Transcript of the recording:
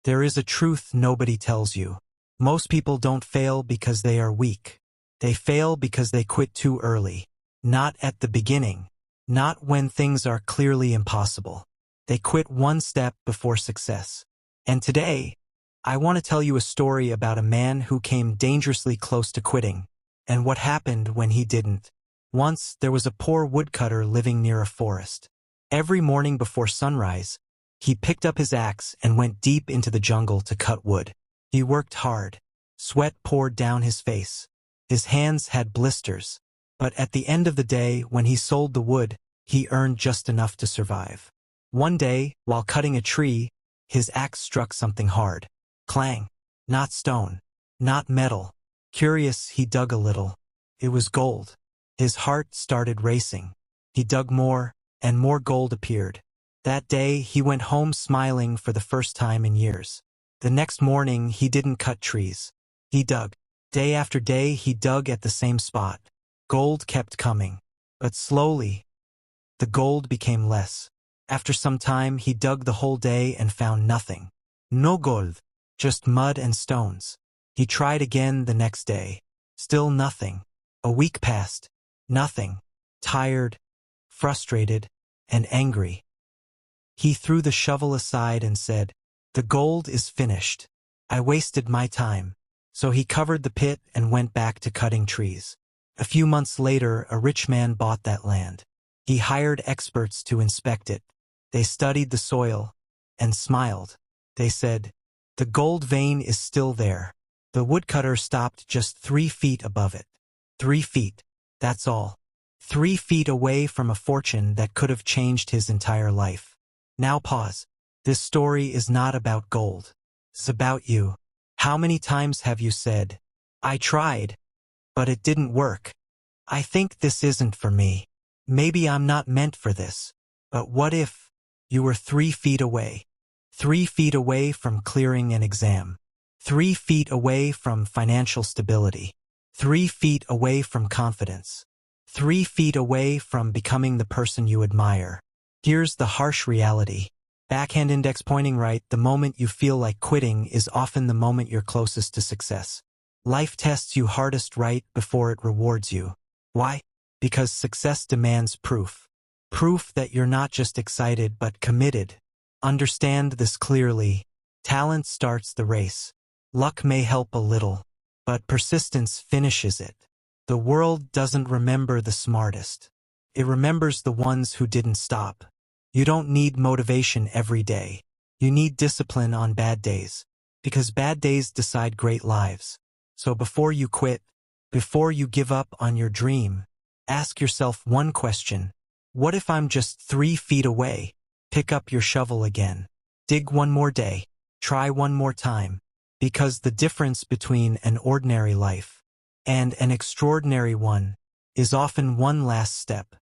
There is a truth nobody tells you. Most people don't fail because they are weak. They fail because they quit too early. Not at the beginning. Not when things are clearly impossible. They quit one step before success. And today, I want to tell you a story about a man who came dangerously close to quitting, and what happened when he didn't. Once, there was a poor woodcutter living near a forest. Every morning before sunrise, he picked up his axe and went deep into the jungle to cut wood. He worked hard. Sweat poured down his face. His hands had blisters. But at the end of the day, when he sold the wood, he earned just enough to survive. One day, while cutting a tree, his axe struck something hard. Clang. Not stone. Not metal. Curious, he dug a little. It was gold. His heart started racing. He dug more, and more gold appeared. That day, he went home smiling for the first time in years. The next morning, he didn't cut trees. He dug. Day after day, he dug at the same spot. Gold kept coming. But slowly, the gold became less. After some time, he dug the whole day and found nothing. No gold. Just mud and stones. He tried again the next day. Still nothing. A week passed. Nothing. Tired, frustrated, and angry. He threw the shovel aside and said, "The gold is finished. I wasted my time." So he covered the pit and went back to cutting trees. A few months later, a rich man bought that land. He hired experts to inspect it. They studied the soil and smiled. They said, "The gold vein is still there." The woodcutter stopped just 3 feet above it. 3 feet, that's all. 3 feet away from a fortune that could have changed his entire life. Now pause. This story is not about gold. It's about you. How many times have you said, "I tried, but it didn't work. I think this isn't for me. Maybe I'm not meant for this." But what if you were 3 feet away? 3 feet away from clearing an exam. 3 feet away from financial stability. 3 feet away from confidence. 3 feet away from becoming the person you admire. Here's the harsh reality. Backhand index pointing right, the moment you feel like quitting is often the moment you're closest to success. Life tests you hardest right before it rewards you. Why? Because success demands proof. Proof that you're not just excited but committed. Understand this clearly. Talent starts the race. Luck may help a little, but persistence finishes it. The world doesn't remember the smartest. It remembers the ones who didn't stop. You don't need motivation every day. You need discipline on bad days, because bad days decide great lives. So before you quit, before you give up on your dream, ask yourself one question. What if I'm just 3 feet away? Pick up your shovel again. Dig one more day. Try one more time. Because the difference between an ordinary life and an extraordinary one is often one last step.